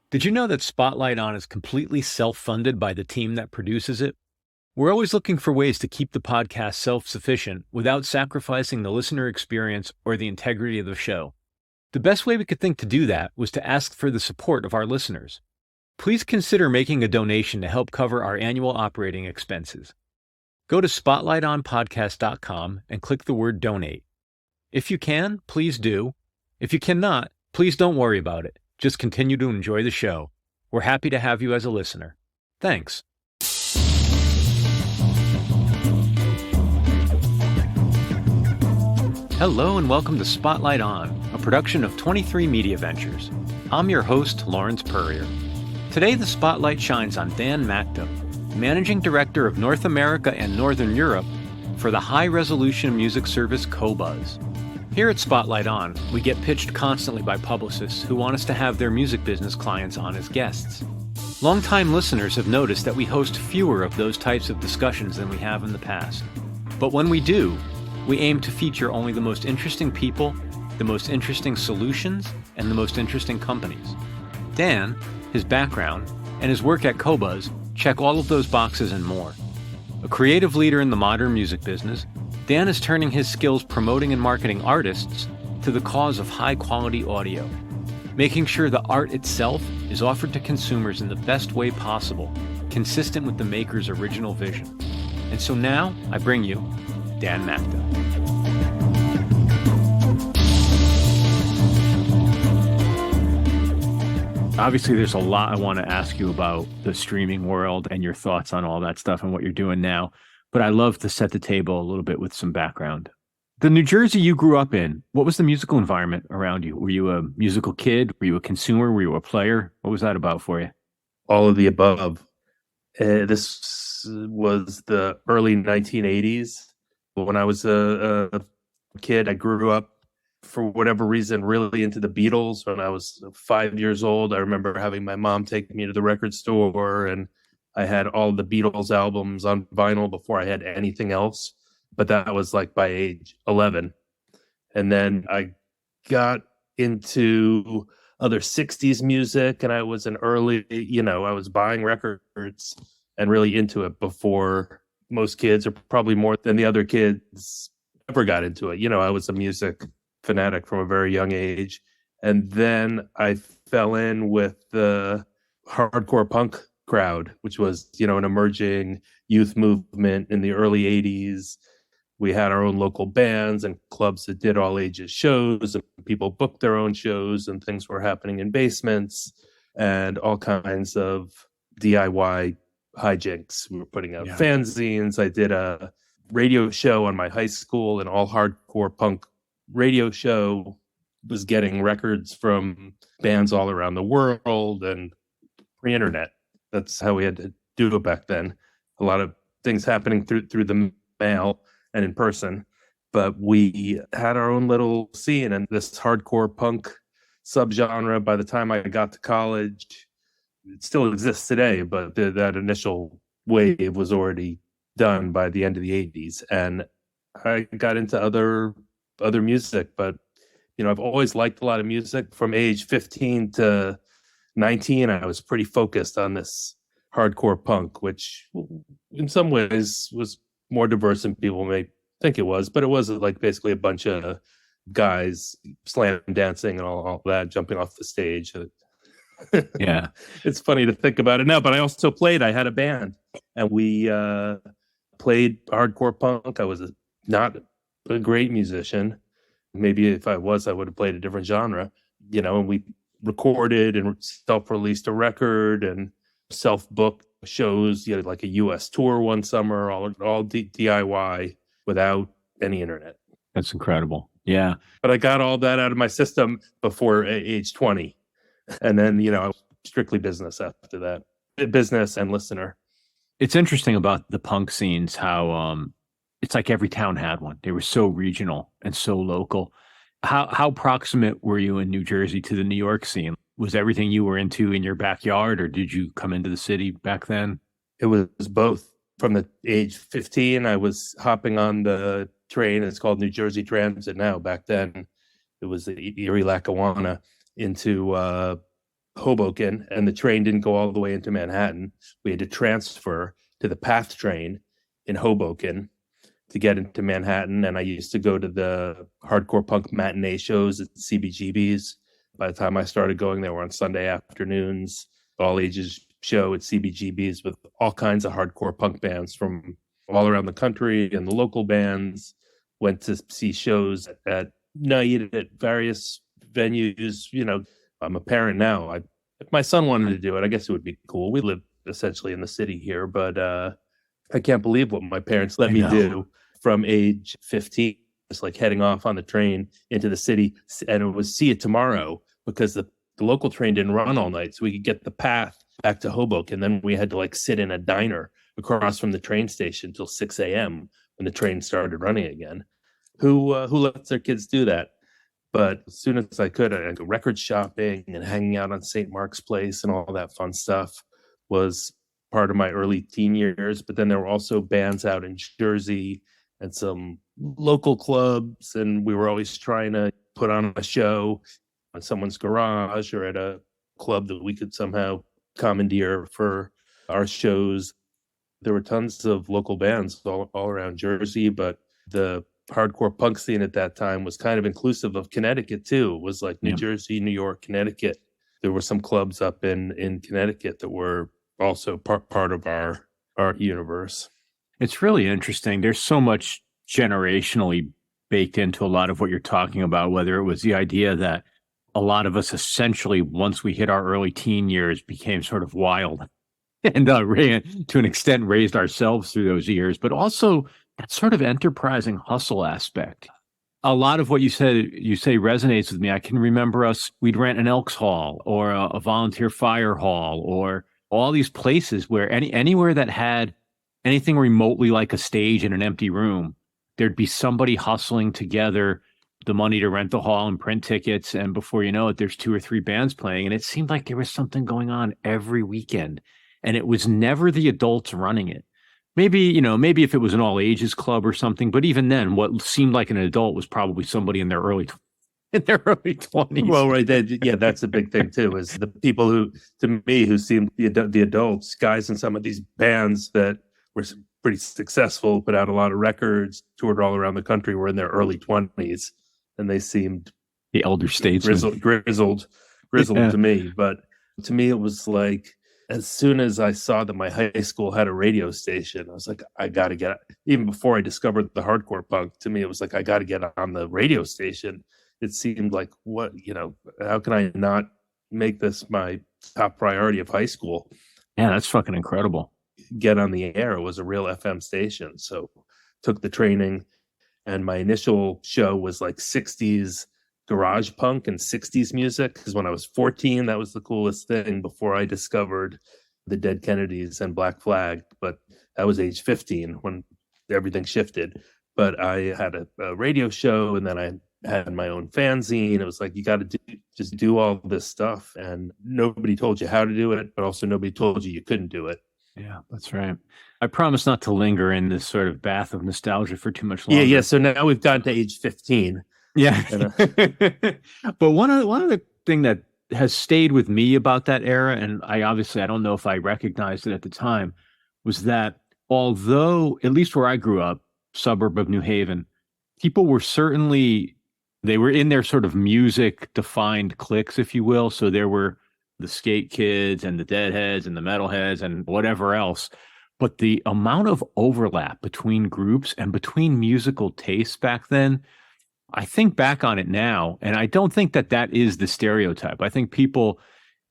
Did you know that Spotlight On is completely self-funded by the team that produces it? We're always looking for ways to keep the podcast self-sufficient without sacrificing the listener experience or the integrity of the show. The best way we could think to do that was to ask for the support of our listeners. Please consider making a donation to help cover our annual operating expenses. Go to spotlightonpodcast.com and click the word donate. If you can, please do. If you cannot, please don't worry about it. Just continue to enjoy the show. We're happy to have you as a listener. Thanks. Hello and welcome to Spotlight On, a production of 23 Media Ventures. I'm your host, Lawrence Purrier. Today the spotlight shines on Dan Mackta, Managing Director of North America and Northern Europe for the high-resolution music service Qobuz. Here at Spotlight On, we get pitched constantly by publicists who want us to have their music business clients on as guests. Longtime listeners have noticed that we host fewer of those types of discussions than we have in the past. But when we do, we aim to feature only the most interesting people, the most interesting solutions, and the most interesting companies. Dan, his background, and his work at Qobuz check all of those boxes and more. A creative leader in the modern music business, Dan is turning his skills promoting and marketing artists to the cause of high-quality audio, making sure the art itself is offered to consumers in the best way possible, consistent with the maker's original vision. And so now, I bring you Dan Mackta. Obviously, there's a lot I want to ask you about the streaming world and your thoughts on all that stuff and what you're doing now. But I love to set the table a little bit with some background. The New Jersey you grew up in, what was the musical environment around you? Were you a musical kid? Were you a consumer? Were you a player? What was that about for you? All of the above. This was the early 1980s. When I was a kid, I grew up, for whatever reason, really into the Beatles. When I was 5 years old, I remember having my mom take me to the record store, and I had all the Beatles albums on vinyl before I had anything else. But that was like by age 11. And then I got into other 60s music, and I was an early, I was buying records and really into it before most kids, or probably more than the other kids, ever got into it. I was a music fanatic from a very young age. And then I fell in with the hardcore punk crowd, which was, an emerging youth movement in the early 80s. We had our own local bands and clubs that did all ages shows, and people booked their own shows, and things were happening in basements and all kinds of DIY hijinks. We were putting out fanzines. I did a radio show on my high school, an all hardcore punk radio show, was getting records from bands all around the world and pre-internet. That's how we had to do it back then. A lot of things happening through the mail and in person. But we had our own little scene, and this hardcore punk subgenre, by the time I got to college, it still exists today, but that initial wave was already done by the end of the 80s. And I got into other music, but I've always liked a lot of music. From age 15 to 19, I was pretty focused on this hardcore punk, which in some ways was more diverse than people may think it was, but it was like basically a bunch of guys slam dancing and all that, jumping off the stage. Yeah. It's funny to think about it now, but I also I had a band, and we played hardcore punk. I was not a great musician. Maybe if I was, I would have played a different genre, and we recorded and self-released a record and self-booked shows, like a US tour one summer, all DIY without any internet. That's incredible. Yeah. But I got all that out of my system before age 20. And then, strictly business after that. Business and listener. It's interesting about the punk scenes, how it's like every town had one. They were so regional and so local. How proximate were you in New Jersey to the New York scene? Was everything you were into in your backyard, or did you come into the city back then? It was both. From the age 15, I was hopping on the train. It's called New Jersey Transit now. Back then, it was the Erie Lackawanna into Hoboken, and the train didn't go all the way into Manhattan. We had to transfer to the PATH train in Hoboken to get into Manhattan. And I used to go to the hardcore punk matinee shows at CBGB's. By the time I started going, they were on Sunday afternoons, all ages show at CBGB's with all kinds of hardcore punk bands from all around the country, and the local bands. Went to see shows at night at various venues. I'm a parent now. If my son wanted to do it, I guess it would be cool. We live essentially in the city here, but I can't believe what my parents let me do from age 15, just like heading off on the train into the city. And it was see you tomorrow, because the local train didn't run all night. So we could get the PATH back to Hoboken. Then we had to like sit in a diner across from the train station till 6 a.m. when the train started running again. Who lets their kids do that? But as soon as I could, I go record shopping and hanging out on St. Mark's Place and all that fun stuff was part of my early teen years. But then there were also bands out in Jersey and some local clubs, and we were always trying to put on a show in someone's garage or at a club that we could somehow commandeer for our shows. There were tons of local bands all around Jersey, but the hardcore punk scene at that time was kind of inclusive of Connecticut too. It was like New Jersey, New York, Connecticut. There were some clubs up in Connecticut that were also part of our universe. It's really interesting. There's so much generationally baked into a lot of what you're talking about, whether it was the idea that a lot of us essentially, once we hit our early teen years, became sort of wild and to an extent raised ourselves through those years, but also that sort of enterprising hustle aspect. A lot of what you say resonates with me. I can remember we'd rent an Elks Hall or a volunteer fire hall, or all these places where anywhere that had anything remotely like a stage in an empty room, there'd be somebody hustling together the money to rent the hall and print tickets. And before you know it, there's 2 or 3 bands playing. And it seemed like there was something going on every weekend. And it was never the adults running it. Maybe if it was an all ages club or something, but even then, what seemed like an adult was probably somebody in their early 20s. Well, right. That's a big thing too, is the people who seemed the adults, guys in some of these bands that were pretty successful, put out a lot of records, toured all around the country, were in their early 20s, and they seemed the elder statesmen, grizzled to me. But to me, it was like, as soon as I saw that my high school had a radio station, I was like, I got to get, even before I discovered the hardcore punk, to me, it was like, I got to get on the radio station. It seemed like, how can I not make this my top priority of high school? Yeah, that's fucking incredible. Get on the air. It was a real FM station. So took the training, and my initial show was like 60s garage punk and 60s music, because when I was 14, that was the coolest thing before I discovered the Dead Kennedys and Black Flag. But that was age 15 when everything shifted. But I had a radio show, and then I had my own fanzine. It was like, you got to just do all this stuff, and nobody told you how to do it, but also nobody told you couldn't do it. Yeah, that's right. I promise not to linger in this sort of bath of nostalgia for too much longer. Yeah. So now we've gotten to age 15. Yeah. But one of the thing that has stayed with me about that era, and I don't know if I recognized it at the time, was that although, at least where I grew up, suburb of New Haven, people were they were in their sort of music defined cliques, if you will. So there were the skate kids and the deadheads and the metalheads and whatever else. But the amount of overlap between groups and between musical tastes back then, I think back on it now, and I don't think that is the stereotype. I think people,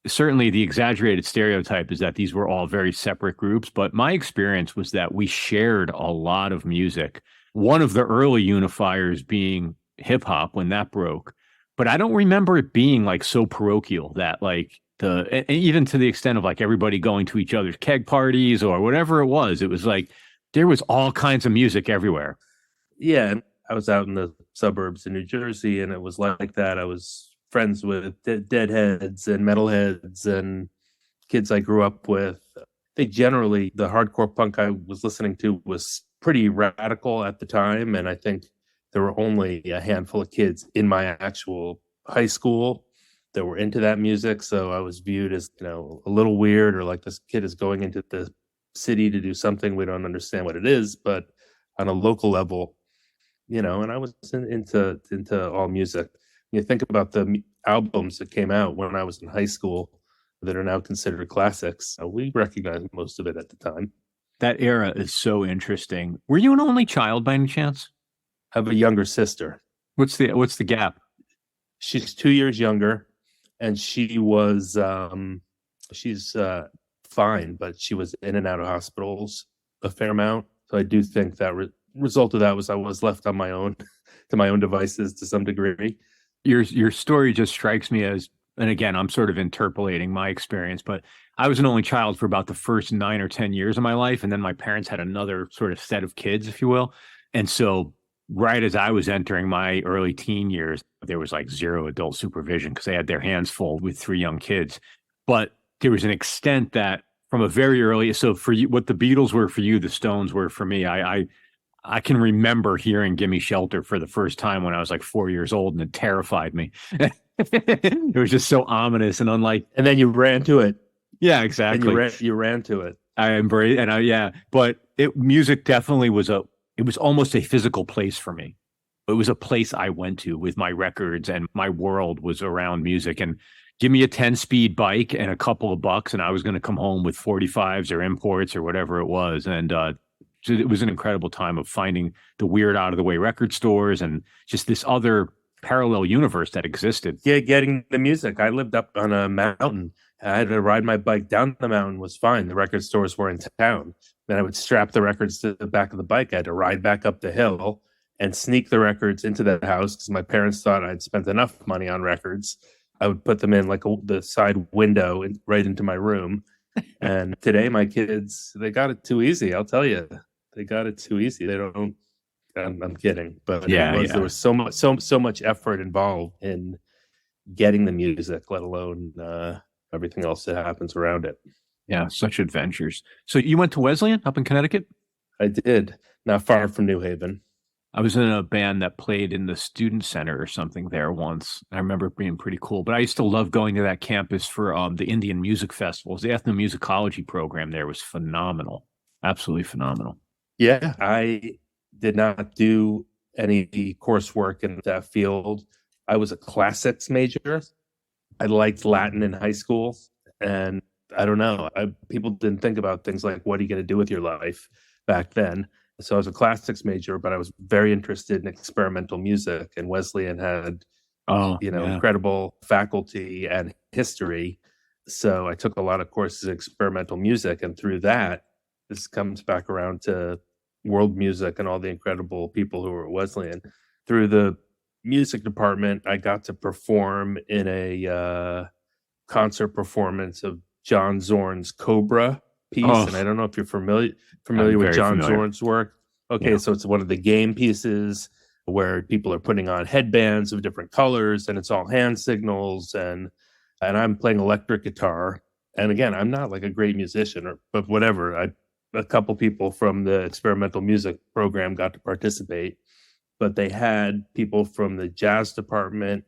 certainly the exaggerated stereotype is that these were all very separate groups, but my experience was that we shared a lot of music. One of the early unifiers being hip hop when that broke, but I don't remember it being like so parochial that like even to the extent of like everybody going to each other's keg parties or whatever it was like there was all kinds of music everywhere. Yeah. I was out in the suburbs in New Jersey, and it was like that. I was friends with deadheads and metalheads and kids I grew up with. I think generally the hardcore punk I was listening to was pretty radical at the time, and I think there were only a handful of kids in my actual high school that were into that music. So I was viewed as, a little weird, or like this kid is going into the city to do something we don't understand what it is, but on a local level, and I was into all music. You think about the albums that came out when I was in high school that are now considered classics. We recognized most of it at the time. That era is so interesting. Were you an only child by any chance? I have a younger sister. What's the gap? She's 2 years younger, and she's fine, but she was in and out of hospitals a fair amount. So I do think that result of that was I was left on my own to my own devices to some degree. Your story just strikes me as, and again, I'm sort of interpolating my experience, but I was an only child for about the first 9 or 10 years of my life, and then my parents had another sort of set of kids, if you will. And so right as I was entering my early teen years, there was like zero adult supervision because they had their hands full with three young kids. But there was an extent that from a very early, so for you, what the Beatles were for you, the Stones were for me. I can remember hearing "Gimme Shelter" for the first time when I was like 4 years old, and it terrified me. It was just so ominous and unlike. And then you ran to it. Yeah, exactly. And you ran to it. I embrace, and yeah, but music definitely it was almost a physical place for me. It was a place I went to with my records, and my world was around music. And give me a 10-speed bike and a couple of bucks, and I was going to come home with 45s or imports or whatever it was. And so it was an incredible time of finding the weird out of the way record stores and just this other parallel universe that existed. Yeah, getting the music. I lived up on a mountain. I had to ride my bike down the mountain was fine. The record stores were in town. Then I would strap the records to the back of the bike. I had to ride back up the hill and sneak the records into the house because my parents thought I'd spent enough money on records. I would put them in like the side window right into my room. And today my kids, they got it too easy. I'll tell you, they got it too easy. They don't. I'm kidding, but there was so much effort involved in getting the music, let alone everything else that happens around it. Yeah, such adventures. So you went to Wesleyan up in Connecticut? I did, not far from New Haven. I was in a band that played in the student center or something there once. I remember it being pretty cool. But I used to love going to that campus for the Indian music festivals. The ethnomusicology program there was phenomenal, absolutely phenomenal. Yeah, I did not do any coursework in that field. I was a classics major. I liked Latin in high school, and I don't know. People didn't think about things like, what are you going to do with your life back then? So I was a classics major, but I was very interested in experimental music, and Wesleyan had, incredible faculty and history. So I took a lot of courses in experimental music, and through that, this comes back around to world music and all the incredible people who were at Wesleyan. Through the music department, I got to perform in a concert performance of John Zorn's Cobra piece. And I don't know if you're familiar with John Zorn's work. Okay, yeah. So it's one of the game pieces where people are putting on headbands of different colors, and it's all hand signals, and I'm playing electric guitar. And again, I'm not like a great musician, but whatever. A couple people from the experimental music program got to participate, but they had people from the jazz department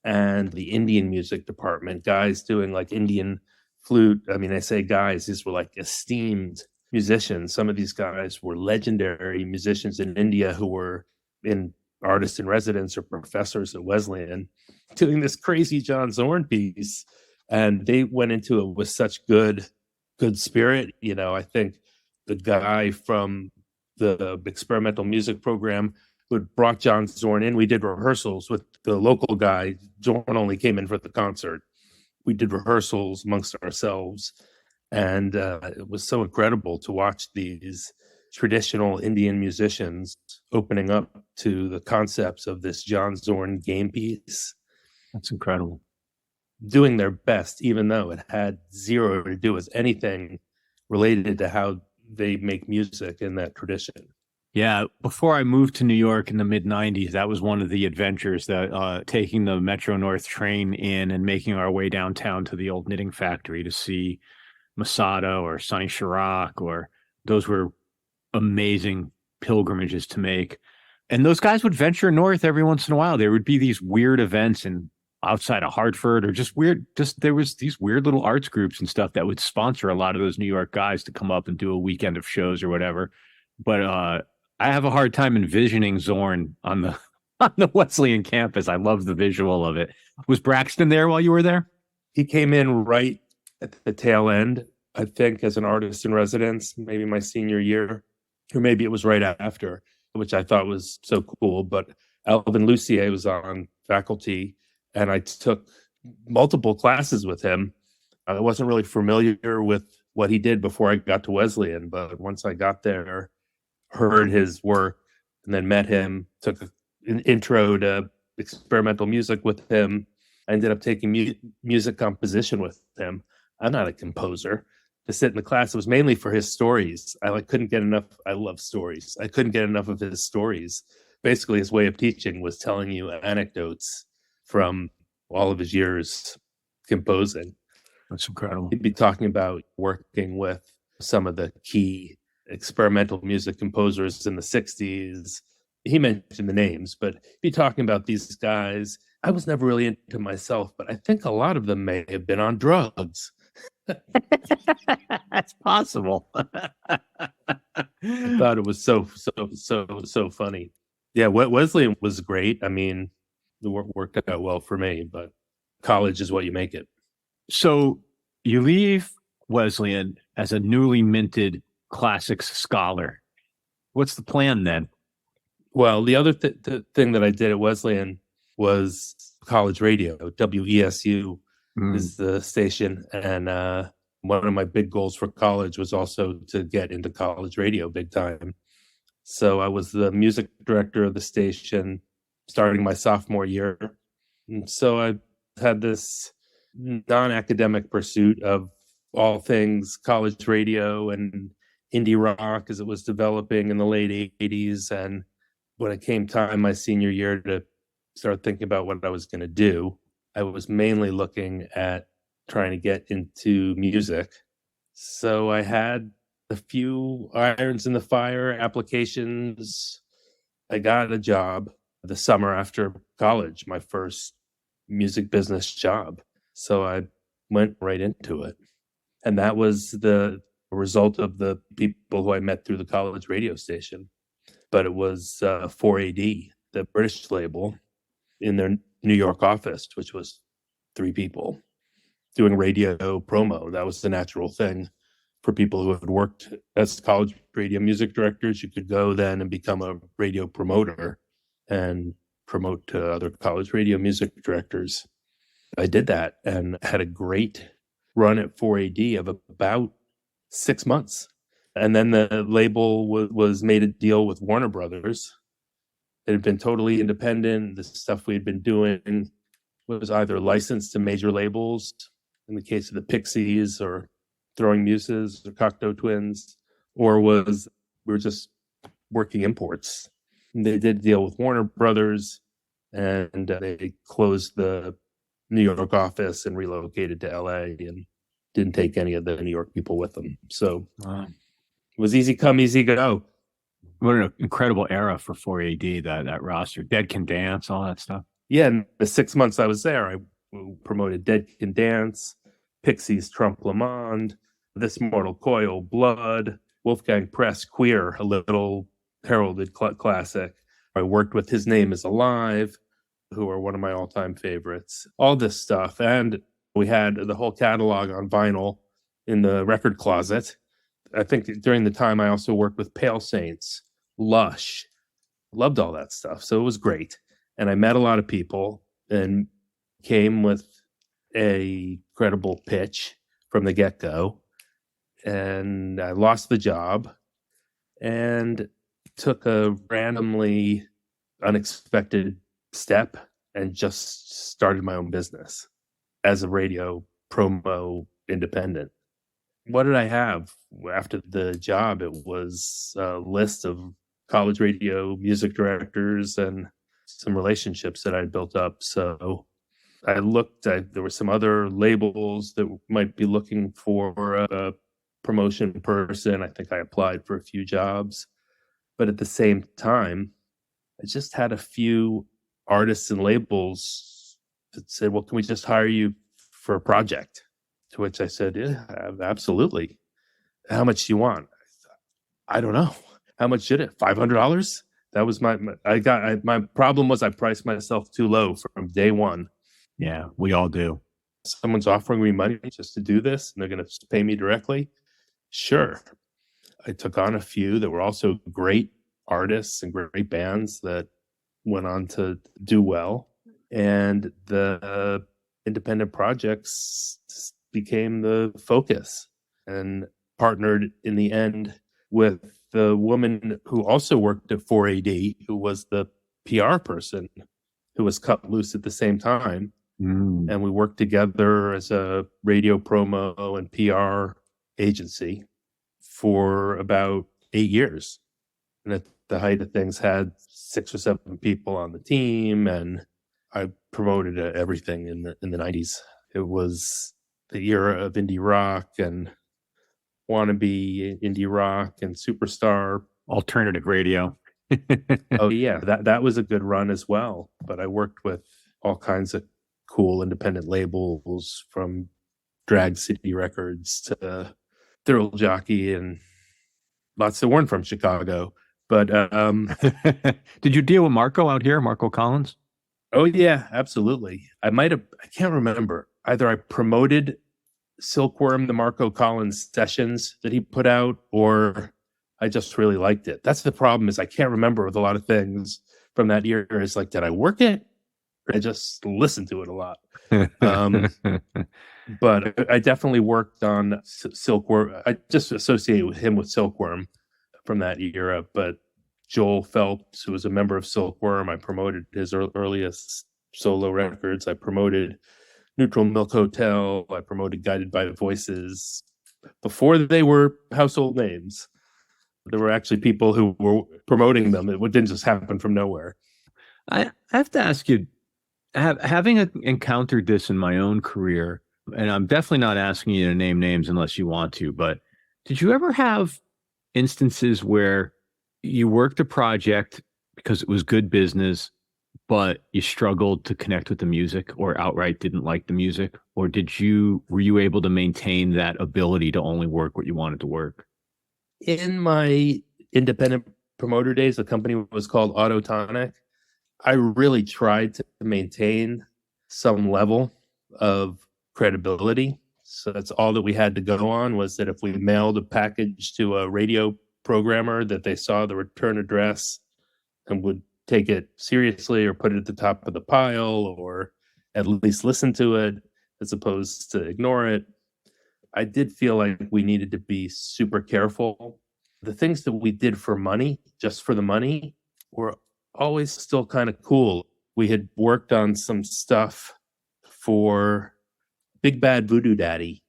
and the Indian music department, guys doing like Indian flute. I mean, I say guys, these were like esteemed musicians. Some of these guys were legendary musicians in India who were in artist in residence or professors at Wesleyan doing this crazy John Zorn piece. And they went into it with such good spirit. I think the guy from the experimental music program who had brought John Zorn in, we did rehearsals with the local guy. Zorn only came in for the concert. We did rehearsals amongst ourselves. And it was so incredible to watch these traditional Indian musicians opening up to the concepts of this John Zorn game piece. That's incredible. Doing their best, even though it had zero to do with anything related to how they make music in that tradition. Yeah, before I moved to New York in the mid-90s, that was one of the adventures, that taking the Metro North train in and making our way downtown to the old knitting factory to see Masada or Sonny Chirac, or those were amazing pilgrimages to make. And those guys would venture north every once in a while. There would be these weird events in outside of Hartford, or just weird. Just there was these weird little arts groups and stuff that would sponsor a lot of those New York guys to come up and do a weekend of shows or whatever. But I have a hard time envisioning Zorn on the on the Wesleyan campus. I love the visual of it. Was Braxton there while you were there? He came in right at the tail end, I think, as an artist in residence, maybe my senior year, or maybe it was right after, which I thought was so cool. But Alvin Lucier was on faculty, and I took multiple classes with him. I wasn't really familiar with what he did before I got to Wesleyan, but once I got there, heard his work, and then met him, took an intro to experimental music with him. I ended up taking music composition with him. I'm not a composer. To sit in the class, it was mainly for his stories. I couldn't get enough. I love stories. I couldn't get enough of his stories. Basically, his way of teaching was telling you anecdotes from all of his years composing. That's incredible. He'd be talking about working with some of the key experimental music composers in the 60s. He mentioned the names, but he'd be talking about these guys. I was never really into myself, but I think a lot of them may have been on drugs. That's possible. I thought it was so funny. Yeah, Wesleyan was great. I mean, it worked out well for me, but college is what you make it. So you leave Wesleyan as a newly minted classics scholar. What's the plan then? Well, the other thing that I did at Wesleyan was college radio. WESU is the station, and one of my big goals for college was also to get into college radio big time. So I was the music director of the station starting my sophomore year. And so I had this non-academic pursuit of all things college radio and indie rock as it was developing in the late 80s. And when it came time my senior year to start thinking about what I was going to do, I was mainly looking at trying to get into music. So I had a few irons in the fire, applications. I got a job the summer after college, my first music business job. So I went right into it. And that was the result of the people who I met through the college radio station. But it was 4AD, the British label, in their New York office, which was 3 people doing radio promo. That was the natural thing for people who had worked as college radio music directors. You could go then and become a radio promoter and promote to other college radio music directors. I did that and had a great run at 4AD of about 6 months. And then the label was made a deal with Warner Brothers. It had been totally independent. The stuff we had been doing was either licensed to major labels, in the case of the Pixies or Throwing Muses or Cocteau Twins, or we were just working imports. And they did a deal with Warner Brothers, and they closed the New York office and relocated to LA and didn't take any of the New York people with them. So it was easy come, easy go. What an incredible era for 4AD, that roster. Dead Can Dance, all that stuff. Yeah, in the 6 months I was there, I promoted Dead Can Dance, Pixies, Trump Le Monde, This Mortal Coil, Blood, Wolfgang Press, Queer, a little heralded classic. I worked with His Name Is Alive, who are one of my all-time favorites. All this stuff. And we had the whole catalog on vinyl in the record closet. I think during the time I also worked with Pale Saints, Lush, loved all that stuff. So it was great. And I met a lot of people and came with a credible pitch from the get-go. And I lost the job and took a randomly unexpected step and just started my own business as a radio promo independent. What did I have after the job? It was a list of college radio music directors and some relationships that I'd built up. So I looked at, there were some other labels that might be looking for a promotion person. I think I applied for a few jobs, but at the same time, I just had a few artists and labels said, well, can we just hire you for a project? To which I said, yeah, absolutely. How much do you want? I don't know. How much did it? $500? That was my problem was I priced myself too low from day one. Yeah, we all do. Someone's offering me money just to do this and they're going to pay me directly. Sure. I took on a few that were also great artists and great bands that went on to do well. And the independent projects became the focus, and partnered in the end with the woman who also worked at 4AD, who was the PR person who was cut loose at the same time. And we worked together as a radio promo and PR agency for about 8 years. And at the height of things, had 6 or 7 people on the team, and I promoted everything in the 90s. It was the era of indie rock and wannabe indie rock and superstar alternative radio. Oh yeah, that was a good run as well. But I worked with all kinds of cool independent labels, from Drag City Records to Thrill Jockey, and lots that weren't from Chicago. But did you deal with Marco out here, Marco Collins? Oh yeah, absolutely. I can't remember. Either I promoted Silkworm, the Marco Collins sessions that he put out, or I just really liked it. That's the problem, is I can't remember with a lot of things from that year. It's like, did I work it? Or I just listened to it a lot. But I definitely worked on Silkworm. I just associate with him with Silkworm from that era. But Joel Phelps, who was a member of Silkworm, I promoted his earliest solo records. I promoted Neutral Milk Hotel. I promoted Guided by Voices before they were household names. There were actually people who were promoting them. It didn't just happen from nowhere. I have to ask you, having encountered this in my own career, and I'm definitely not asking you to name names unless you want to, but did you ever have instances where you worked a project because it was good business, but you struggled to connect with the music, or outright didn't like the music? Or were you able to maintain that ability to only work what you wanted to work? In my independent promoter days, the company was called Autotonic. I really tried to maintain some level of credibility. So that's all that we had to go on, was that if we mailed a package to a radio programmer, that they saw the return address and would take it seriously, or put it at the top of the pile, or at least listen to it as opposed to ignore it. I did feel like we needed to be super careful. The things that we did for money, just for the money, were always still kind of cool. We had worked on some stuff for Big Bad Voodoo Daddy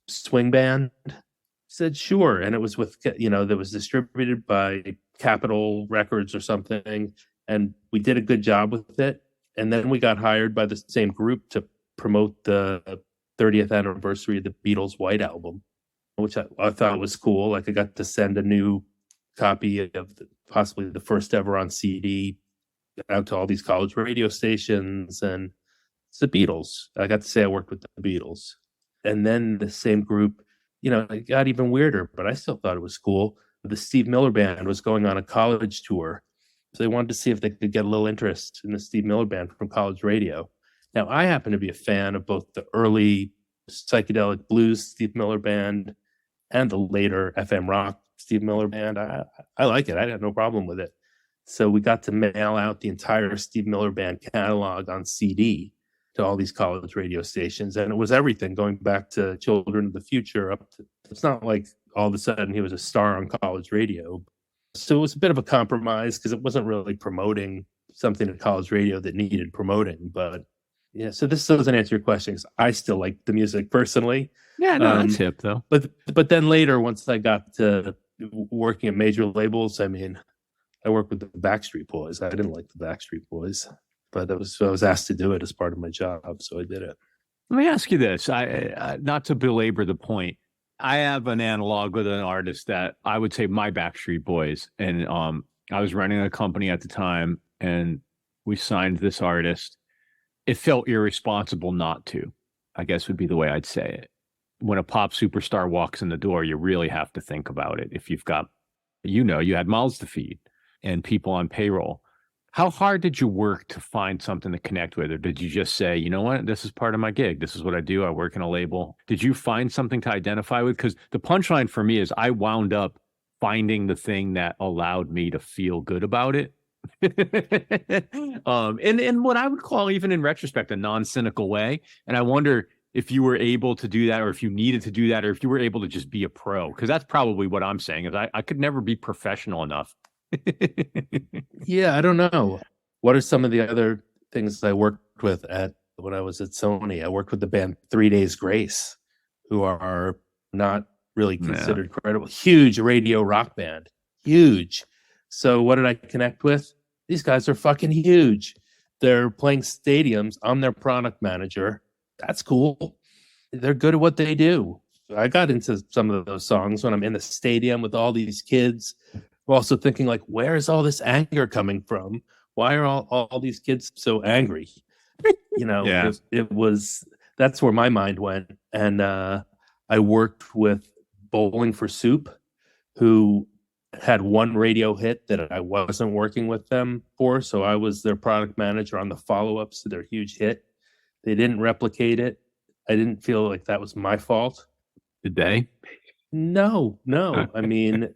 swing band. Said sure, and it was with, that was distributed by Capitol Records or something, and we did a good job with it. And then we got hired by the same group to promote the 30th anniversary of the Beatles' White Album, which I thought was cool. Like, I got to send a new copy of possibly the first ever on CD out to all these college radio stations, and it's the Beatles. I got to say I worked with the Beatles. And then the same group, it got even weirder, but I still thought it was cool. The Steve Miller Band was going on a college tour, so they wanted to see if they could get a little interest in the Steve Miller Band from college radio. Now, I happen to be a fan of both the early psychedelic blues Steve Miller Band and the later FM rock Steve Miller Band. I like it. I had no problem with it. So we got to mail out the entire Steve Miller Band catalog on CD to all these college radio stations. And it was everything, going back to Children of the Future up to, it's not like all of a sudden he was a star on college radio. So it was a bit of a compromise, because it wasn't really promoting something to college radio that needed promoting. But yeah, so this doesn't answer your question, because I still like the music personally. Yeah, no, that's hip though. But then later, once I got to working at major labels, I worked with the Backstreet Boys. I didn't like the Backstreet Boys, but I was asked to do it as part of my job, so I did it. Let me ask you this: I not to belabor the point, I have an analog with an artist that I would say my Backstreet Boys, and I was running a company at the time, and we signed this artist. it felt irresponsible not to, I guess would be the way I'd say it. When a pop superstar walks in the door, you really have to think about it. If you've got, you had mouths to feed and people on payroll. How hard did you work to find something to connect with? Or did you just say, you know what, this is part of my gig. This is what I do. I work in a label. Did you find something to identify with? Because the punchline for me is I wound up finding the thing that allowed me to feel good about it. In what I would call, even in retrospect, a non-cynical way. And I wonder if you were able to do that, or if you needed to do that, or if you were able to just be a pro. Because that's probably what I'm saying, is I could never be professional enough. Yeah, I don't know. What are some of the other things I worked with when I was at Sony? I worked with the band 3 Days Grace, who are not really considered credible. Huge radio rock band. Huge. So what did I connect with? These guys are fucking huge. They're playing stadiums. I'm their product manager. That's cool. They're good at what they do. I got into some of those songs when I'm in the stadium with all these kids. We're also thinking, like, where is all this anger coming from? Why are all these kids so angry? Yeah. It was, that's where my mind went. And I worked with Bowling for Soup, who had one radio hit that I wasn't working with them for. So I was their product manager on the follow-ups to their huge hit. They didn't replicate it. I didn't feel like that was my fault. Did they? No. I mean,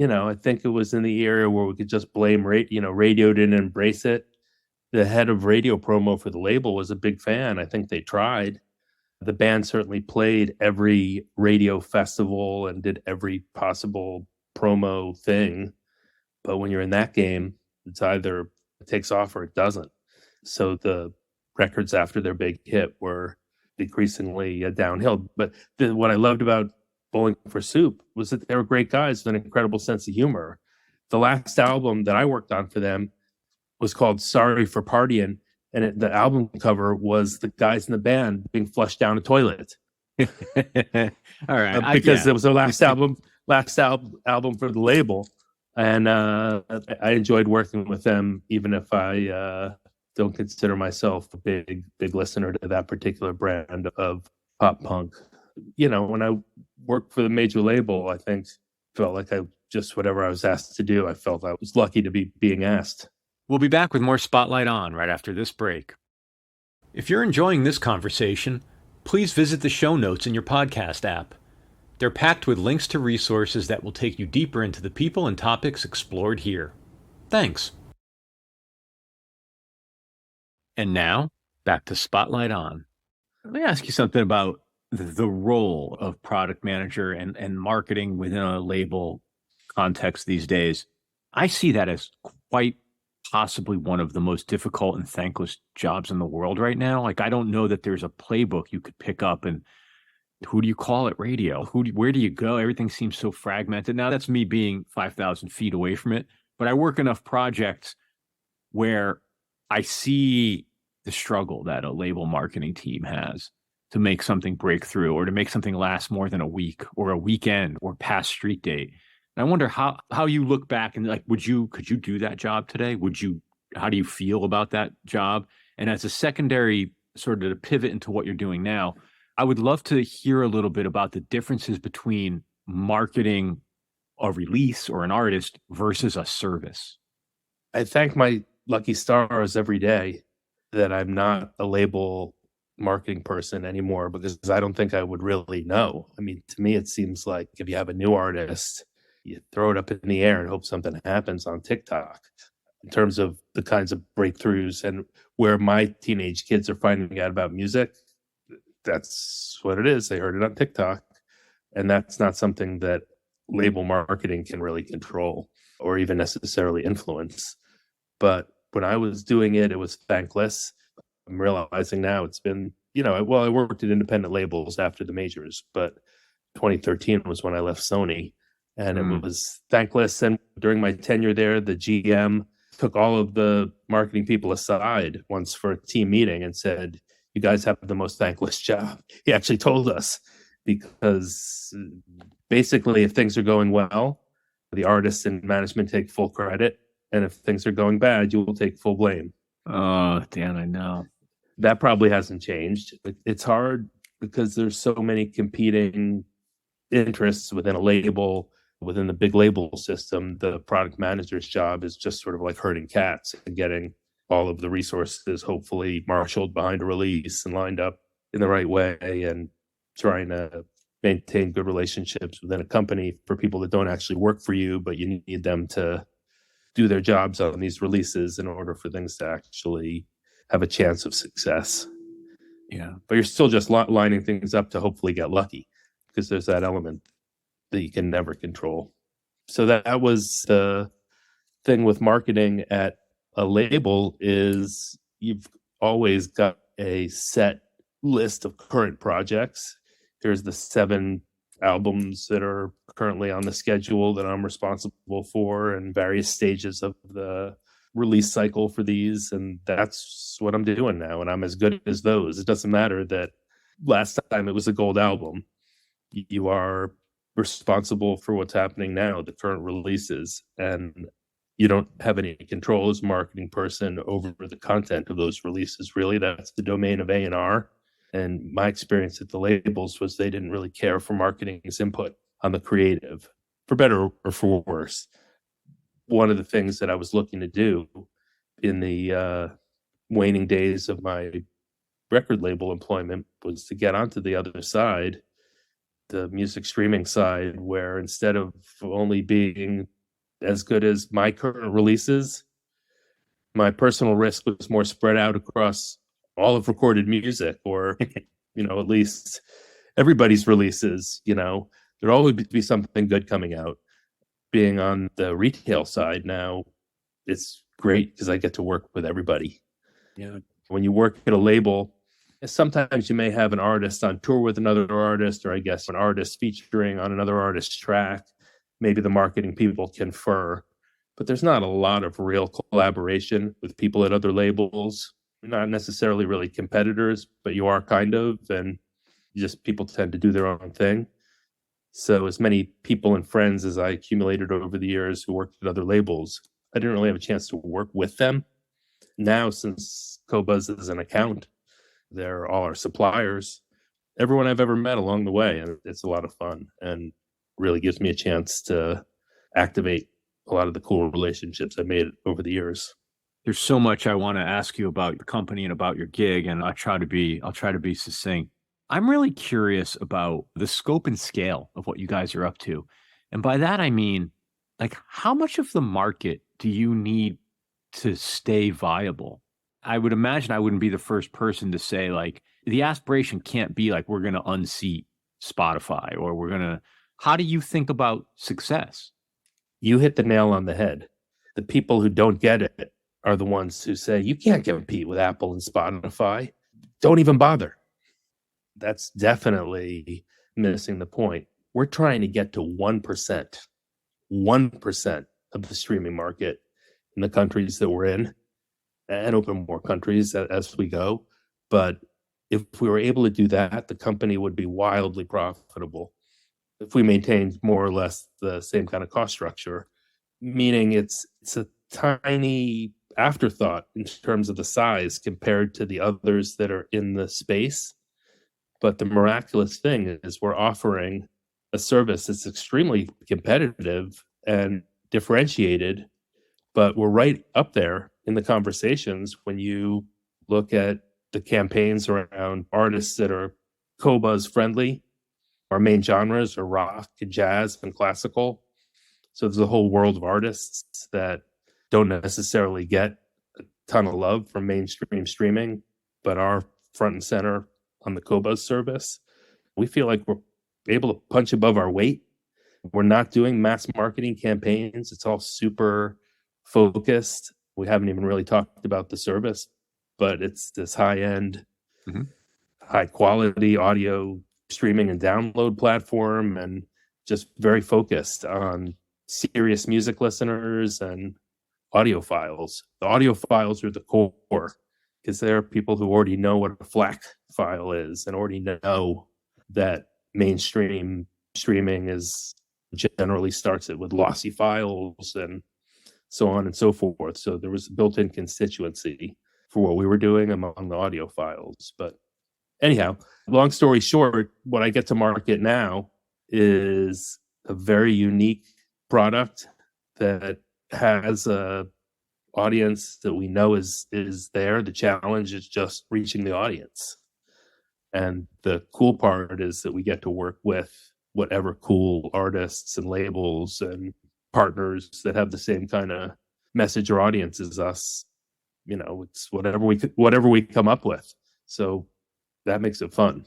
I think it was in the era where we could just blame radio didn't embrace it. The head of radio promo for the label was a big fan. I think they tried. The band certainly played every radio festival and did every possible promo thing. But when you're in that game, it's either it takes off or it doesn't. So the records after their big hit were decreasingly downhill. But what I loved about Bowling for Soup was that they were great guys with an incredible sense of humor. The last album that I worked on for them was called Sorry for Partying, and the album cover was the guys in the band being flushed down a toilet. All right, because it was their last album for the label, and I enjoyed working with them, even if I don't consider myself a big listener to that particular brand of pop punk. When I worked for the major label, I think felt like I just, whatever I was asked to do, I felt I was lucky to be being asked. We'll be back with more Spotlight On right after this break. If you're enjoying this conversation, please visit the show notes in your podcast app. They're packed with links to resources that will take you deeper into the people and topics explored here. Thanks. And now, back to Spotlight On. Let me ask you something about the role of product manager and marketing within a label context these days. I see that as quite possibly one of the most difficult and thankless jobs in the world right now. Like, I don't know that there's a playbook you could pick up and who do you call at radio? Where do you go? Everything seems so fragmented. Now, that's me being 5,000 feet away from it, but I work enough projects where I see the struggle that a label marketing team has to make something break through, or to make something last more than a week or a weekend or past street date. And I wonder how you look back and, like, could you do that job today? How do you feel about that job? And as a secondary sort of to pivot into what you're doing now, I would love to hear a little bit about the differences between marketing a release or an artist versus a service. I thank my lucky stars every day that I'm not a label marketing person anymore, because I don't think I would really know. I mean, to me, it seems like if you have a new artist, you throw it up in the air and hope something happens on TikTok. In terms of the kinds of breakthroughs and where my teenage kids are finding out about music, that's what it is. They heard it on TikTok. And that's not something that label marketing can really control or even necessarily influence. But when I was doing it, it was thankless. I'm realizing now it's been, I worked at independent labels after the majors, but 2013 was when I left Sony, and it was thankless. And during my tenure there, the GM took all of the marketing people aside once for a team meeting and said, "You guys have the most thankless job." He actually told us, because basically if things are going well, the artists and management take full credit. And if things are going bad, you will take full blame. Oh, Dan, I know. That probably hasn't changed. It's hard because there's so many competing interests within a label, within the big label system. The product manager's job is just sort of like herding cats and getting all of the resources hopefully marshaled behind a release and lined up in the right way, and trying to maintain good relationships within a company for people that don't actually work for you, but you need them to do their jobs on these releases in order for things to actually have a chance of success. Yeah. But you're still just lining things up to hopefully get lucky, because there's that element that you can never control. So that was the thing with marketing at a label, is you've always got a set list of current projects. Here's the 7 albums that are currently on the schedule that I'm responsible for, and various stages of the release cycle for these. And that's what I'm doing now. And I'm as good as those. It doesn't matter that last time it was a gold album. You are responsible for what's happening now, the current releases, and you don't have any control as a marketing person over the content of those releases. Really, that's the domain of A&R. And my experience at the labels was they didn't really care for marketing's input on the creative, for better or for worse. One of the things that I was looking to do in the waning days of my record label employment was to get onto the other side, the music streaming side, where instead of only being as good as my current releases, my personal risk was more spread out across all of recorded music, or at least everybody's releases. There'd always be something good coming out. Being on the retail side now, it's great because I get to work with everybody. Yeah. When you work at a label, sometimes you may have an artist on tour with another artist, or I guess an artist featuring on another artist's track. Maybe the marketing people confer, but there's not a lot of real collaboration with people at other labels. Not necessarily really competitors, but you are kind of, and just people tend to do their own thing. So as many people and friends as I accumulated over the years who worked at other labels, I didn't really have a chance to work with them. Now, since Cobuzz is an account, they're all our suppliers. Everyone I've ever met along the way, and it's a lot of fun and really gives me a chance to activate a lot of the cool relationships I made over the years. There's so much I want to ask you about your company and about your gig, and I'll try to be succinct. I'm really curious about the scope and scale of what you guys are up to. And by that I mean, like, how much of the market do you need to stay viable? I would imagine I wouldn't be the first person to say, like, the aspiration can't be like we're going to unseat Spotify, or we're going to. How do you think about success? You hit the nail on the head. The people who don't get it are the ones who say, you can't compete with Apple and Spotify. Don't even bother. That's definitely missing the point. We're trying to get to 1%, 1% of the streaming market in the countries that we're in, and open more countries as we go. But if we were able to do that, the company would be wildly profitable if we maintained more or less the same kind of cost structure, meaning it's a tiny afterthought in terms of the size compared to the others that are in the space. But the miraculous thing is we're offering a service that's extremely competitive and differentiated, but we're right up there in the conversations when you look at the campaigns around artists that are Cobuzz friendly. Our main genres are rock, jazz, and classical. So there's a whole world of artists that don't necessarily get a ton of love from mainstream streaming, but are front and center on the Cobuzz service. We feel like we're able to punch above our weight. We're not doing mass marketing campaigns. It's all super focused. We haven't even really talked about the service, but it's this high-end, high-quality audio streaming and download platform, and just very focused on serious music listeners and audiophiles. The audiophiles are the core, because there are people who already know what a FLAC file is and already know that mainstream streaming is generally starts it with lossy files and so on and so forth. So there was a built-in constituency. for what we were doing among the audio files. But anyhow, long story short, what I get to market now is a very unique product that has a audience that we know is there. The challenge is just reaching the audience. And the cool part is that we get to work with whatever cool artists and labels and partners that have the same kind of message or audience as us. It's whatever we come up with. So that makes it fun.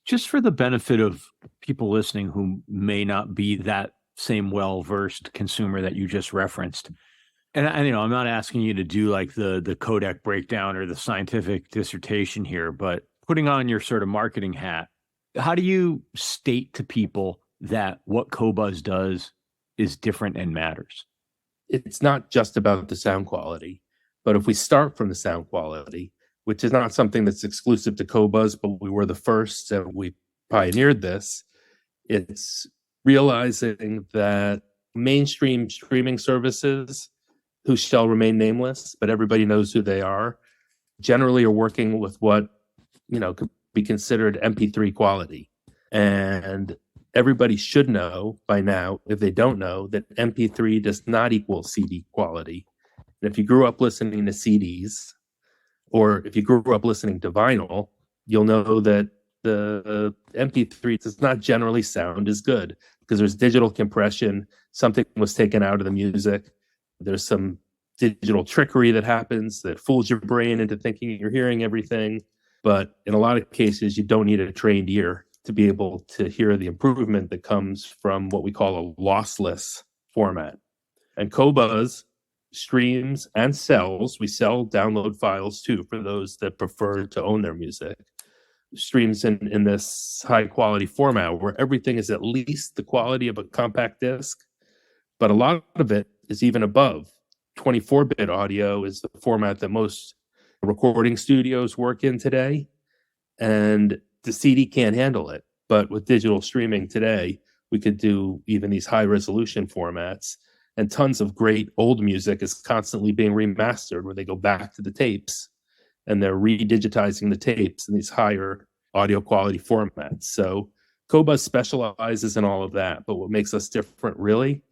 Just for the benefit of people listening who may not be that same well-versed consumer that you just referenced, and I'm not asking you to do like the codec breakdown or the scientific dissertation here, but putting on your sort of marketing hat, how do you state to people that what Qobuz does is different and matters? It's not just about the sound quality, but if we start from the sound quality, which is not something that's exclusive to Qobuz, but we were the first and we pioneered this, it's realizing that mainstream streaming services, who shall remain nameless, but everybody knows who they are, generally are working with what could be considered MP3 quality. And everybody should know by now, if they don't know, that MP3 does not equal CD quality. And if you grew up listening to CDs, or if you grew up listening to vinyl, you'll know that the MP3 does not generally sound as good because there's digital compression. Something was taken out of the music. There's some digital trickery that happens that fools your brain into thinking you're hearing everything. But in a lot of cases, you don't need a trained ear to be able to hear the improvement that comes from what we call a lossless format. And Qobuz streams and sells. We sell download files too for those that prefer to own their music. Streams in this high quality format where everything is at least the quality of a compact disc, but a lot of it is even above. 24-bit audio is the format that most recording studios work in today, and the CD can't handle it. But with digital streaming today, we could do even these high resolution formats, and tons of great old music is constantly being remastered where they go back to the tapes and they're redigitizing the tapes in these higher audio quality formats. So Qobuz specializes in all of that, but what makes us different really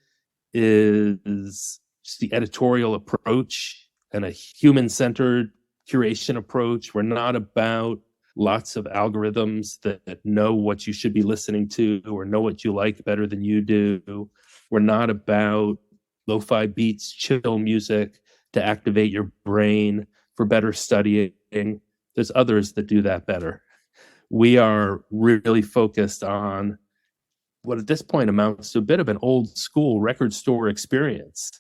is just the editorial approach and a human-centered curation approach. We're not about lots of algorithms that know what you should be listening to or know what you like better than you do. We're not about lo-fi beats, chill music to activate your brain for better studying. There's others that do that better. We are really focused on what at this point amounts to a bit of an old school record store experience.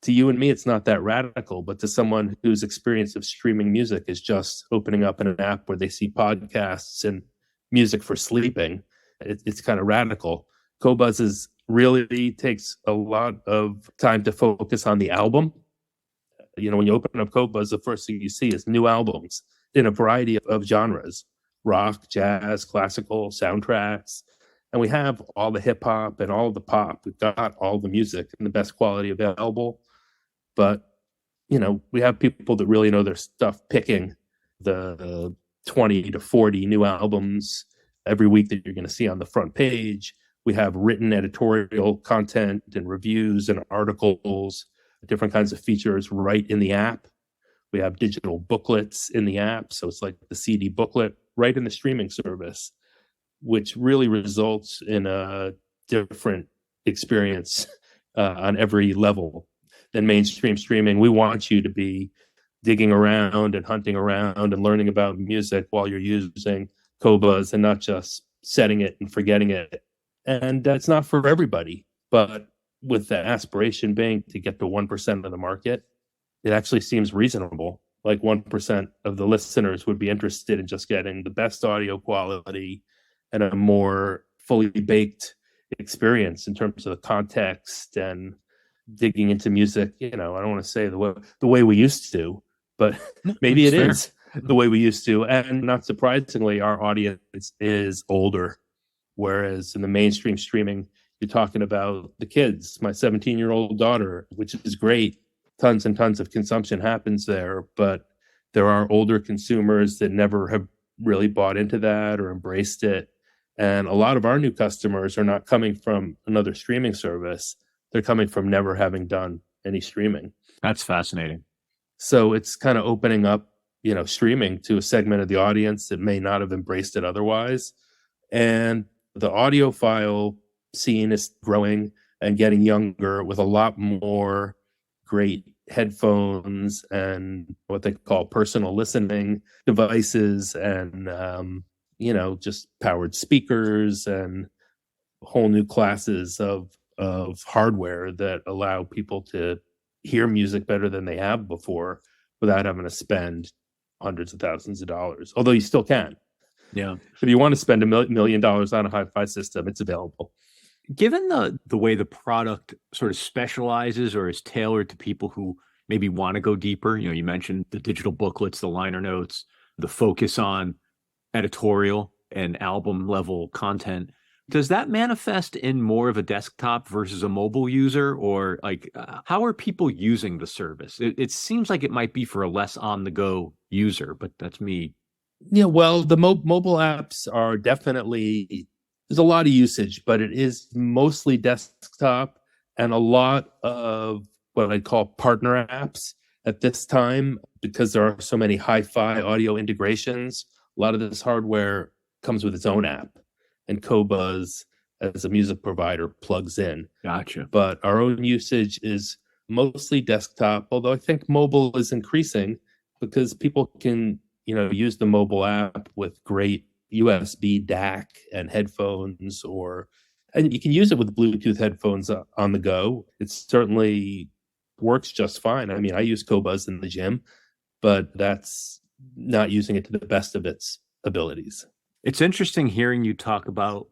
To you and me, it's not that radical, but to someone whose experience of streaming music is just opening up an app where they see podcasts and music for sleeping, it's kind of radical. Qobuz really takes a lot of time to focus on the album. When you open up Qobuz, the first thing you see is new albums in a variety of genres: rock, jazz, classical, soundtracks. And we have all the hip hop and all the pop. We've got all the music and the best quality available. But, we have people that really know their stuff picking the 20 to 40 new albums every week that you're going to see on the front page. We have written editorial content and reviews and articles, different kinds of features right in the app. We have digital booklets in the app. So it's like the CD booklet right in the streaming service, which really results in a different experience on every level than mainstream streaming. We want you to be digging around and hunting around and learning about music while you're using Qobuz and not just setting it and forgetting it. And it's not for everybody, but with the aspiration being to get to 1% of the market, it actually seems reasonable. Like 1% of the listeners would be interested in just getting the best audio quality and a more fully baked experience in terms of the context and digging into music. I don't want to say the way we used to, but maybe it is the way we used to. And not surprisingly, our audience is older. Whereas in the mainstream streaming, you're talking about the kids, my 17-year-old daughter, which is great. Tons and tons of consumption happens there, but There are older consumers that never have really bought into that or embraced it. And a lot of our new customers are not coming from another streaming service. They're coming from never having done any streaming. That's fascinating. So it's kind of opening up, streaming to a segment of the audience that may not have embraced it otherwise. And the audiophile scene is growing and getting younger with a lot more great headphones and what they call personal listening devices and, just powered speakers and whole new classes of hardware that allow people to hear music better than they have before without having to spend hundreds of thousands of dollars. Although you still can. Yeah. If you want to spend $1 million on a hi-fi system, it's available. Given the way the product sort of specializes or is tailored to people who maybe want to go deeper, you mentioned the digital booklets, the liner notes, the focus on editorial and album level content. Does that manifest in more of a desktop versus a mobile user, or how are people using the service? It seems like it might be for a less on the go user, but that's me. Yeah, well, the mobile apps are definitely, there's a lot of usage, but it is mostly desktop and a lot of what I'd call partner apps at this time, because there are so many hi-fi audio integrations. A lot of this hardware comes with its own app, and Qobuz as a music provider plugs in. Gotcha. But our own usage is mostly desktop, although I think mobile is increasing because people can, use the mobile app with great USB DAC and headphones, and you can use it with Bluetooth headphones on the go. It certainly works just fine. I mean, I use Qobuz in the gym, but that's not using it to the best of its abilities. It's interesting hearing you talk about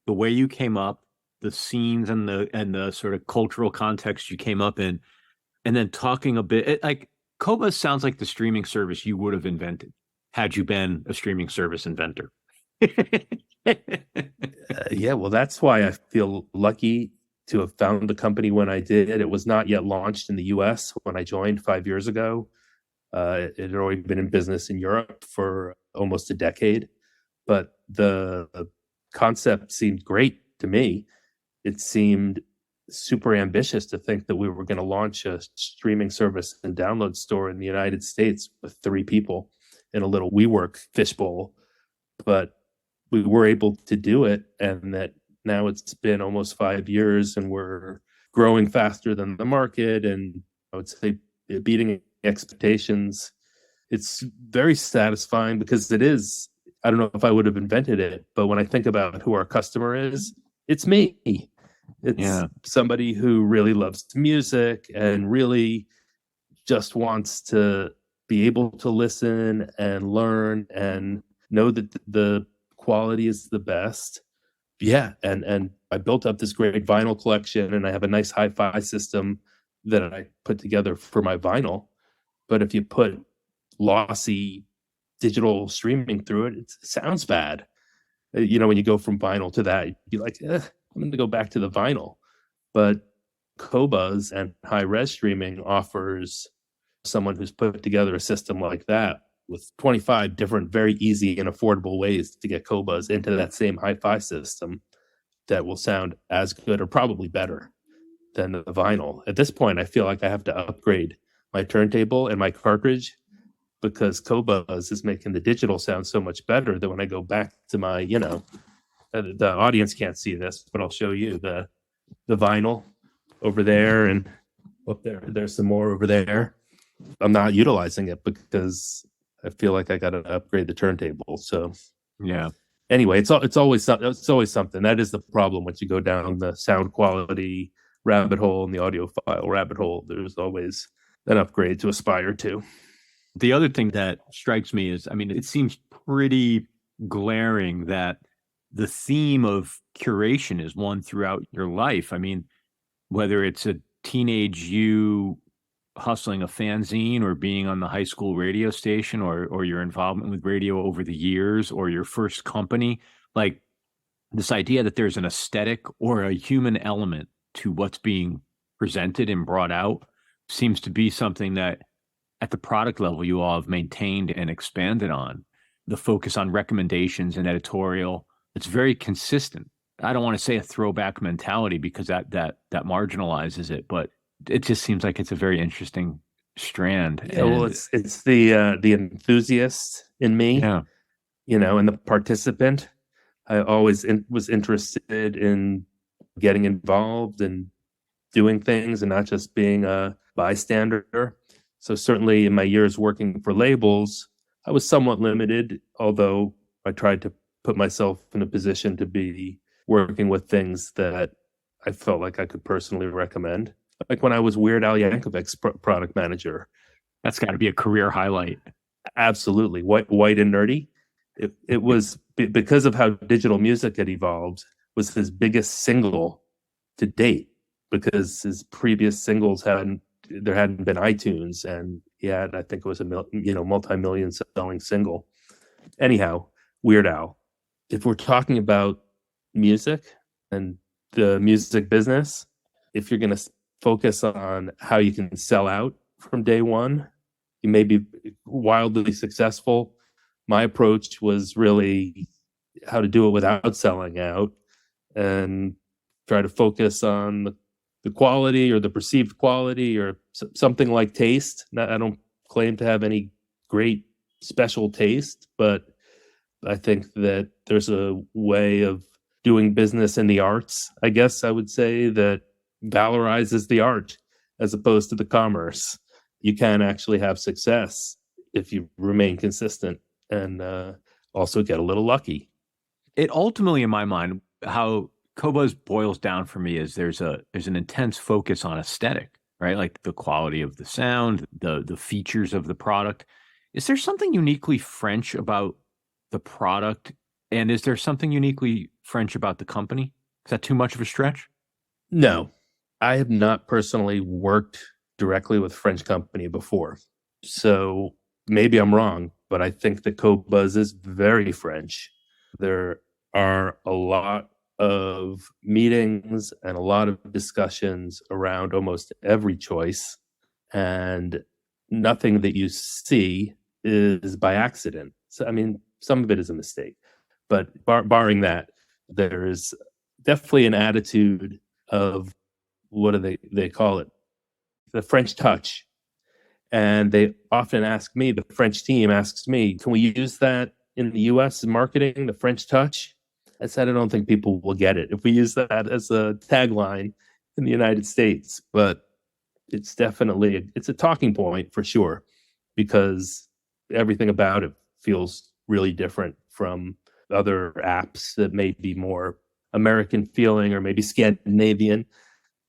the way you came up, the scenes and the sort of cultural context you came up in, and then talking a bit like Qobuz sounds like the streaming service you would have invented had you been a streaming service inventor. Yeah, well, that's why I feel lucky to have found the company when I did. It was not yet launched in the US when I joined 5 years ago. It had already been in business in Europe for almost a decade, but the concept seemed great to me. It seemed super ambitious to think that we were going to launch a streaming service and download store in the United States with 3 people in a little WeWork fishbowl. But we were able to do it, and that now it's been almost 5 years and we're growing faster than the market, and I would say beating expectations. It's very satisfying because it is, I don't know if I would have invented it, but when I think about who our customer is, it's me. It's somebody who really loves music and really just wants to be able to listen and learn and know that the quality is the best. Yeah, and I built up this great vinyl collection, and I have a nice hi-fi system that I put together for my vinyl. But if you put lossy digital streaming through it, it sounds bad. When you go from vinyl to that, you'd be like, I'm going to go back to the vinyl. But Qobuz and high-res streaming offers someone who's put together a system like that with 25 different, very easy and affordable ways to get Qobuz into that same hi-fi system that will sound as good or probably better than the vinyl. At this point, I feel like I have to upgrade my turntable and my cartridge because Qobuz is making the digital sound so much better that when I go back to my, the audience can't see this, but I'll show you the vinyl over there, and up there's some more over there. I'm not utilizing it because I feel like I got to upgrade the turntable. So yeah. Anyway, it's always something. That is the problem once you go down the sound quality rabbit hole and the audiophile rabbit hole. There's always an upgrade to aspire to. The other thing that strikes me is, it seems pretty glaring that the theme of curation is one throughout your life. Whether it's a teenage you hustling a fanzine or being on the high school radio station or your involvement with radio over the years or your first company, like this idea that there's an aesthetic or a human element to what's being presented and brought out seems to be something that at the product level, you all have maintained and expanded on the focus on recommendations and editorial. It's very consistent. I don't want to say a throwback mentality because that marginalizes it, but it just seems like it's a very interesting strand. Yeah, well, And it's the enthusiast in me, yeah, and the participant. I always was interested in getting involved and doing things and not just being a bystander. So certainly in my years working for labels, I was somewhat limited, although I tried to put myself in a position to be working with things that I felt like I could personally recommend. Like when I was Weird Al Yankovic's product manager. that's got to be a career highlight. Absolutely. White and nerdy. It was because of how digital music had evolved, was his biggest single to date, because his previous singles hadn't been iTunes, and he had, I think it was a multi-million selling single. Anyhow, Weird Al. If we're talking about music and the music business, if you're going to focus on how you can sell out from day one, you may be wildly successful. My approach was really how to do it without selling out, and try to focus on the quality or the perceived quality or something like taste. I don't claim to have any great special taste, but I think that there's a way of doing business in the arts, I guess I would say, that valorizes the art as opposed to the commerce. You can actually have success if you remain consistent and also get a little lucky. It ultimately, in my mind, how Qobuz boils down for me is there's an intense focus on aesthetic, right? Like the quality of the sound, the features of the product. Is there something uniquely French about the product? And is there something uniquely French about the company? Is that too much of a stretch? No, I have not personally worked directly with French company before. So maybe I'm wrong, but I think that Qobuz is very French. There are a lot of meetings and a lot of discussions around almost every choice, and nothing that you see is by accident. So, I mean, some of it is a mistake, but barring that, there is definitely an attitude of, what do they call it? The French touch. And they often ask me, the French team asks me, can we use that in the US in marketing, the French touch? I said, I don't think people will get it if we use that as a tagline in the United States. But it's definitely, it's a talking point for sure, because everything about it feels really different from other apps that may be more American feeling or maybe Scandinavian.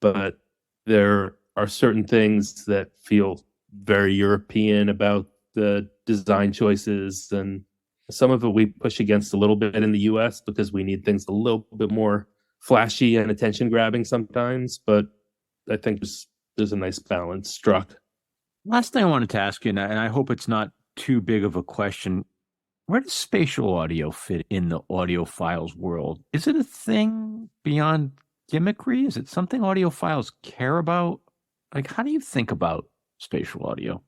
But there are certain things that feel very European about the design choices, and some of it we push against a little bit in the US because we need things a little bit more flashy and attention grabbing sometimes. But I think there's a nice balance struck. Last thing I wanted to ask you, and I hope it's not too big of a question. Where does spatial audio fit in the audiophiles world? Is it a thing beyond gimmickry? Is it something audiophiles care about? Like, how do you think about spatial audio?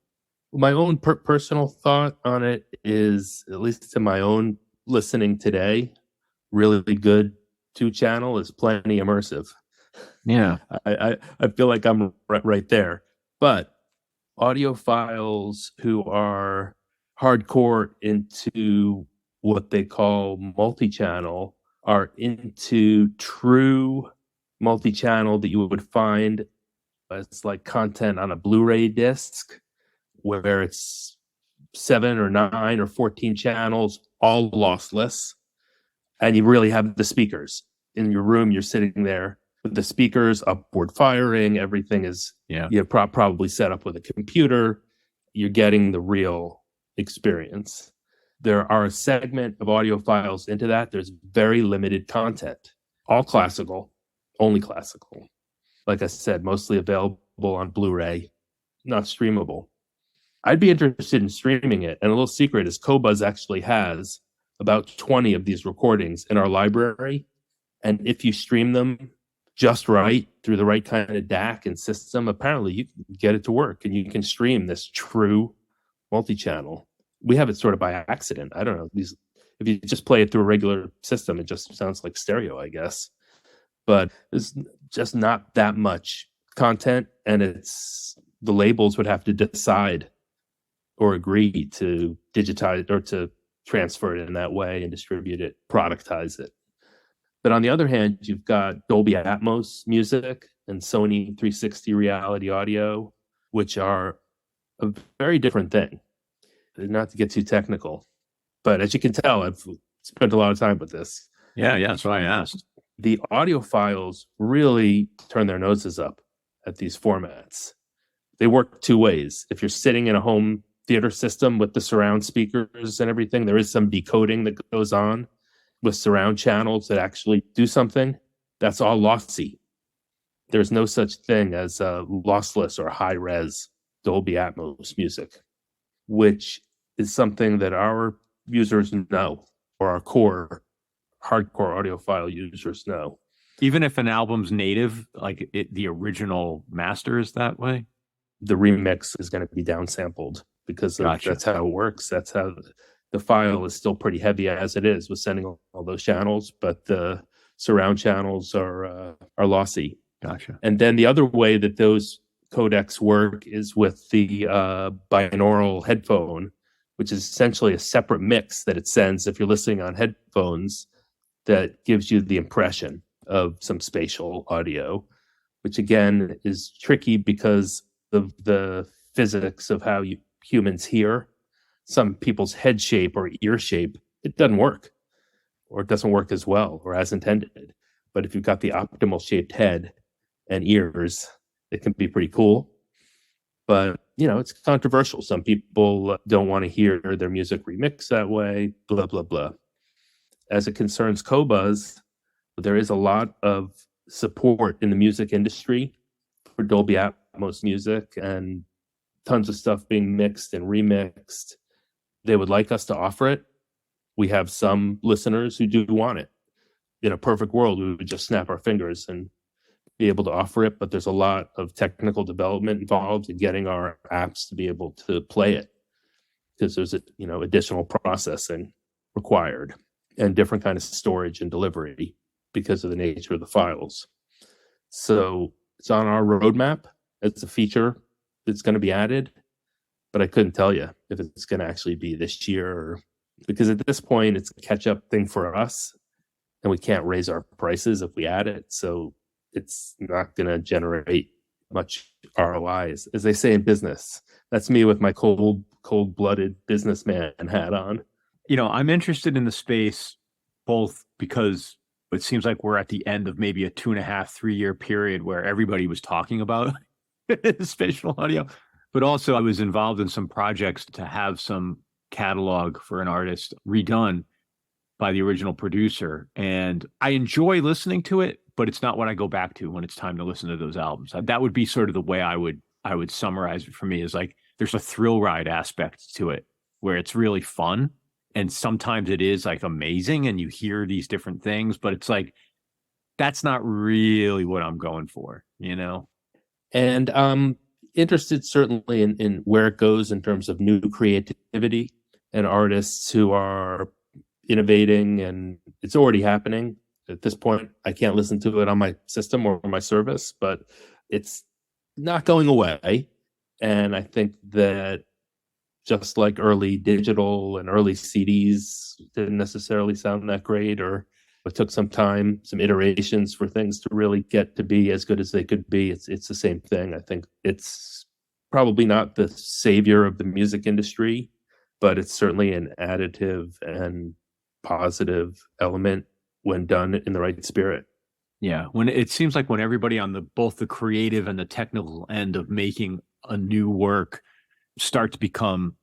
My own personal thought on it is, at least to my own listening today, really good 2-channel is plenty immersive. Yeah. I feel like I'm right there. But audiophiles who are hardcore into what they call multi-channel are into true multi-channel that you would find as like content on a Blu-ray disc, where it's 7 or 9 or 14 channels, all lossless. And you really have the speakers in your room. You're sitting there with the speakers upward firing. Everything is, probably set up with a computer. You're getting the real experience. There are a segment of audiophiles into that. There's very limited content, all classical, only classical. Like I said, mostly available on Blu-ray, not streamable. I'd be interested in streaming it. And a little secret is Qobuz actually has about 20 of these recordings in our library. And if you stream them just right through the right kind of DAC and system, apparently you can get it to work and you can stream this true multi-channel. We have it sort of by accident. I don't know. If you just play it through a regular system, it just sounds like stereo, I guess. But there's just not that much content, and the labels would have to decide or agree to digitize or to transfer it in that way and distribute it, productize it. But on the other hand, you've got Dolby Atmos music and Sony 360 reality audio, which are a very different thing. Not to get too technical, but as you can tell, I've spent a lot of time with this. Yeah, that's why I asked. The audiophiles really turn their noses up at these formats. They work two ways. If you're sitting in a home theater system with the surround speakers and everything, there is some decoding that goes on with surround channels that actually do something. That's all lossy. There's no such thing as lossless or high res Dolby Atmos music, which is something that our users know, or our core hardcore audiophile users know. Even if an album's native, like the original master is that way? The remix is going to be downsampled because that's how it works. That's how the file is still pretty heavy as it is with sending all those channels, but the surround channels are lossy. Gotcha. And then the other way that those codecs work is with the binaural headphone, which is essentially a separate mix that it sends if you're listening on headphones that gives you the impression of some spatial audio, which again is tricky because of the physics of how humans hear. Some people's head shape or ear shape, it doesn't work, or it doesn't work as well or as intended. But if you've got the optimal shaped head and ears, it can be pretty cool. But, it's controversial. Some people don't want to hear their music remixed that way, blah, blah, blah. As it concerns Qobuz, there is a lot of support in the music industry for Dolby Atmos music and tons of stuff being mixed and remixed. They would like us to offer it. We have some listeners who do want it. In a perfect world, we would just snap our fingers and be able to offer it, but there's a lot of technical development involved in getting our apps to be able to play it because there's additional processing required and different kind of storage and delivery because of the nature of the files. So it's on our roadmap. It's a feature that's going to be added, but I couldn't tell you if it's going to actually be this year because at this point it's a catch-up thing for us and we can't raise our prices if we add it. So it's not going to generate much ROI, as they say in business. That's me with my cold-blooded businessman hat on. I'm interested in the space both because it seems like we're at the end of maybe a 2.5, 3 year period where everybody was talking about spatial audio, but also I was involved in some projects to have some catalog for an artist redone by the original producer. And I enjoy listening to it, but it's not what I go back to when it's time to listen to those albums. That would be sort of the way I would summarize it for me is like, there's a thrill ride aspect to it where it's really fun. And sometimes it is like amazing and you hear these different things, but it's like, that's not really what I'm going for, And I'm interested certainly in where it goes in terms of new creativity and artists who are innovating, and it's already happening. At this point, I can't listen to it on my system or my service, but it's not going away. And I think that just like early digital and early CDs didn't necessarily sound that great, or it took some time, some iterations for things to really get to be as good as they could be. It's the same thing. I think it's probably not the savior of the music industry, but it's certainly an additive and positive element when done in the right spirit. Yeah, when it seems like when everybody on both the creative and the technical end of making a new work start to become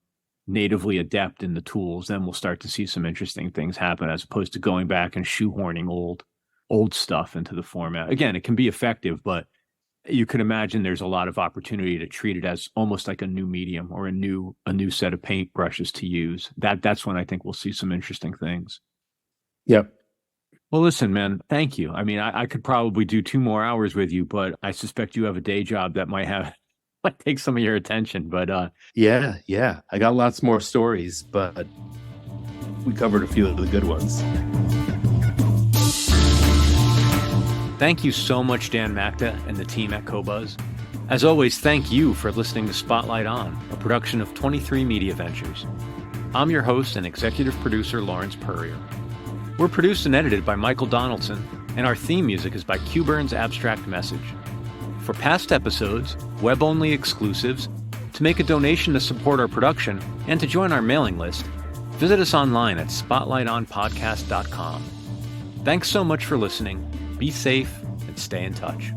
natively adept in the tools, then we'll start to see some interesting things happen as opposed to going back and shoehorning old stuff into the format. Again, it can be effective, but you can imagine there's a lot of opportunity to treat it as almost like a new medium or a new set of paintbrushes to use. That's when I think we'll see some interesting things. Yep. Well, listen, man, thank you. I mean, I could probably do 2 more hours with you, but I suspect you have a day job that might take some of your attention. But Yeah. I got lots more stories, but we covered a few of the good ones. thank you so much, Dan Mackta and the team at Cobuzz. As always, thank you for listening to Spotlight On, a production of 23 Media Ventures. I'm your host and executive producer, Lawrence Purrier. We're produced and edited by Michael Donaldson, and our theme music is by Q-Burn's Abstract Message. For past episodes, web-only exclusives, to make a donation to support our production, and to join our mailing list, visit us online at spotlightonpodcast.com. Thanks so much for listening. Be safe and stay in touch.